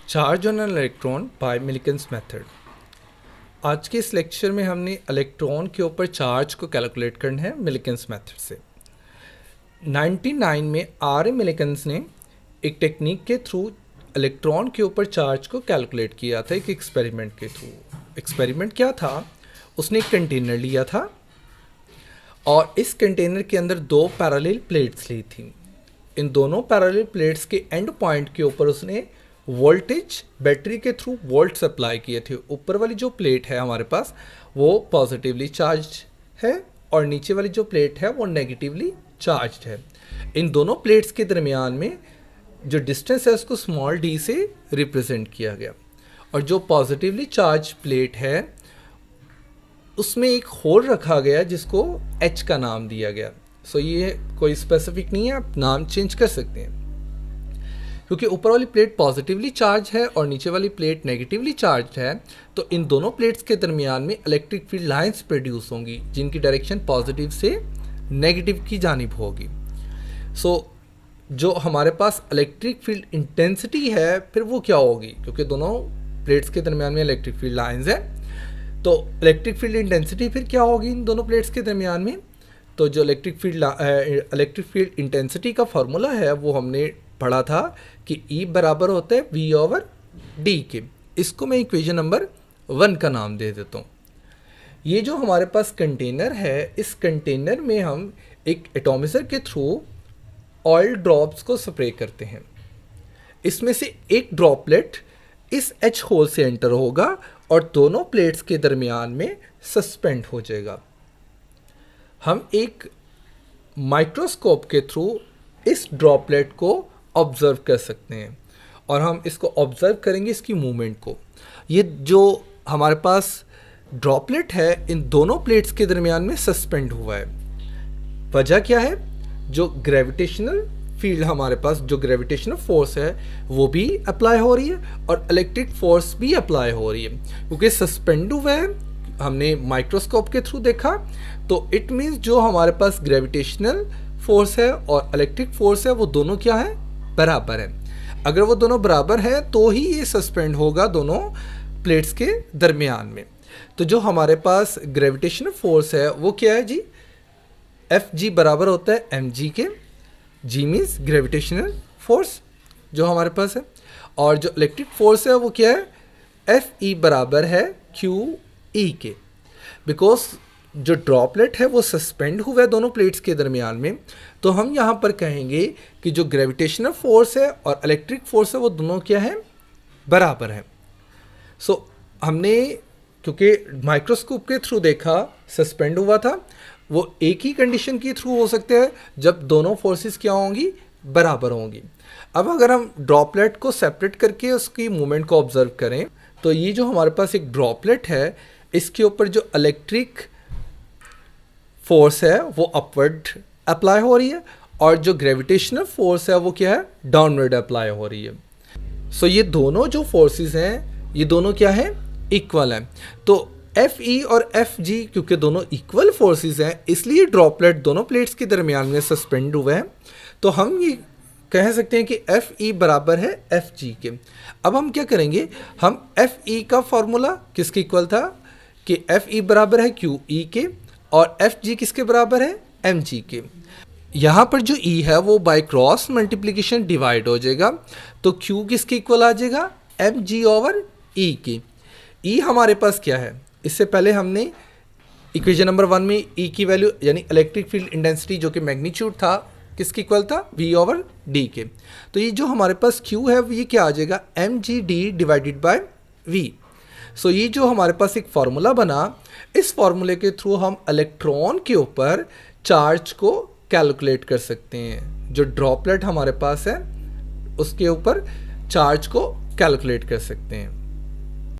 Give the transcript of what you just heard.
Charge on an electron by Millikan's method. आज के इस लेक्चर में हमने इलेक्ट्रॉन के ऊपर चार्ज को कैलकुलेट करना है मिलिकन्स मेथड से। 1999 में आर मिलिकन्स ने एक टेक्निक के थ्रू इलेक्ट्रॉन के ऊपर चार्ज को कैलकुलेट किया था, एक एक्सपेरिमेंट के थ्रू। एक्सपेरिमेंट क्या था? उसने एक कंटेनर लिया था और इस कंटेनर के अंदर दो पैरेलल प्लेट्स ली थी। इन दोनों पैरेलल प्लेट्स के एंड पॉइंट के ऊपर उसने वोल्टेज बैटरी के थ्रू वोल्ट्स अप्लाई किए थे। ऊपर वाली जो प्लेट है हमारे पास वो पॉजिटिवली चार्ज है और नीचे वाली जो प्लेट है वो नेगेटिवली चार्ज है। इन दोनों प्लेट्स के दरमियान में जो डिस्टेंस है उसको स्मॉल डी से रिप्रेजेंट किया गया और जो पॉजिटिवली चार्ज प्लेट है उसमें एक होल रखा गया जिसको एच का नाम दिया गया। सो ये कोई स्पेसिफिक नहीं है, आप नाम चेंज कर सकते हैं क्योंकि ऊपर वाली प्लेट पॉजिटिवली चार्ज है और नीचे वाली प्लेट नेगेटिवली चार्ज है। तो इन दोनों प्लेट्स के दरमियान में इलेक्ट्रिक फील्ड लाइंस प्रोड्यूस होंगी जिनकी डायरेक्शन पॉजिटिव से नेगेटिव की जानिब होगी। सो जो हमारे पास इलेक्ट्रिक फील्ड इंटेंसिटी है फिर वो क्या होगी, क्योंकि दोनों प्लेट्स के दरमियान में इलेक्ट्रिक फील्ड लाइंस है तो इलेक्ट्रिक फील्ड इंटेंसिटी फिर क्या होगी इन दोनों प्लेट्स के दरमियान में। तो जो इलेक्ट्रिक फील्ड इंटेंसिटी का फार्मूला है वो हमने पढ़ा था कि E बराबर होता है V/D के। इसको मैं इक्वेशन नंबर 1 का नाम दे देता हूँ। ये जो हमारे पास कंटेनर है, इस कंटेनर में हम एक एटॉमिज़र के थ्रू ऑयल ड्रॉप्स को स्प्रे करते हैं। इसमें से एक ड्रॉपलेट इस H होल से एंटर होगा और दोनों प्लेट्स के दरमियान में सस्पेंड हो जाएगा। हम एक माइक्रोस्कोप के थ्रू इस ड्रॉपलेट को ऑब्ज़र्व कर सकते हैं और हम इसको ऑब्ज़र्व करेंगे इसकी मूवमेंट को। ये जो हमारे पास ड्रॉपलेट है इन दोनों प्लेट्स के दरमियान में सस्पेंड हुआ है। वजह क्या है? जो ग्रेविटेशनल फील्ड हमारे पास, जो ग्रेविटेशनल फोर्स है वो भी अप्लाई हो रही है और इलेक्ट्रिक फोर्स भी अप्लाई हो रही है। क्योंकि सस्पेंड हुआ है, हमने माइक्रोस्कोप के थ्रू देखा, तो इट मीन्स जो हमारे पास ग्रेविटेशनल फोर्स है और इलेक्ट्रिक फोर्स है वो दोनों क्या है? बराबर है। अगर वो दोनों बराबर है तो ही ये सस्पेंड होगा दोनों प्लेट्स के दरमियान में। तो जो हमारे पास ग्रेविटेशनल फोर्स है वो क्या है जी? Fg बराबर होता है mg के। g मीन्स ग्रेविटेशनल फोर्स जो हमारे पास है, और जो इलेक्ट्रिक फोर्स है वो क्या है? Fe बराबर है QE के। बिकॉज जो ड्रॉपलेट है वो सस्पेंड हुआ है दोनों प्लेट्स के दरमियान में, तो हम यहाँ पर कहेंगे कि जो ग्रेविटेशनल फोर्स है और इलेक्ट्रिक फोर्स है वो दोनों क्या है? बराबर है। सो हमने क्योंकि माइक्रोस्कोप के थ्रू देखा सस्पेंड हुआ था, वो एक ही कंडीशन के थ्रू हो सकते हैं जब दोनों फोर्सेस क्या होंगी? बराबर होंगी। अब अगर हम ड्रॉपलेट को सेपरेट करके उसकी मूवमेंट को ऑब्जर्व करें तो ये जो हमारे पास एक ड्रॉपलेट है इसके ऊपर जो इलेक्ट्रिक फोर्स है वो अपवर्ड अप्लाई हो रही है और जो ग्रेविटेशनल फोर्स है वो क्या है? डाउनवर्ड अप्लाई हो रही है। सो ये दोनों जो फोर्सेस हैं ये दोनों क्या है? इक्वल हैं। तो Fe और Fg क्योंकि दोनों इक्वल फोर्सेस हैं इसलिए ड्रॉपलेट दोनों प्लेट्स के दरमियान में सस्पेंड हुए हैं। तो हम ये कह सकते हैं कि Fe बराबर है Fg के। अब हम क्या करेंगे? हम Fe का फॉर्मूला किसके इक्वल था कि Fe बराबर है QE के और Fg किसके बराबर है? mg के। यहाँ पर जो E है वो बाय क्रॉस मल्टीप्लिकेशन डिवाइड हो जाएगा, तो Q किसके इक्वल आ जाएगा? mg/E के। E हमारे पास क्या है? इससे पहले हमने इक्वेशन नंबर 1 में E की वैल्यू यानी इलेक्ट्रिक फील्ड इंटेंसिटी जो कि मैग्नीट्यूड था किसके इक्वल था? V/D के। तो ये जो हमारे पास Q है ये क्या आ जाएगा? mgd/V। सो ये जो हमारे पास एक फार्मूला बना, इस फार्मूले के थ्रू हम इलेक्ट्रॉन के ऊपर चार्ज को कैलकुलेट कर सकते हैं। जो ड्रॉपलेट हमारे पास है उसके ऊपर चार्ज को कैलकुलेट कर सकते हैं।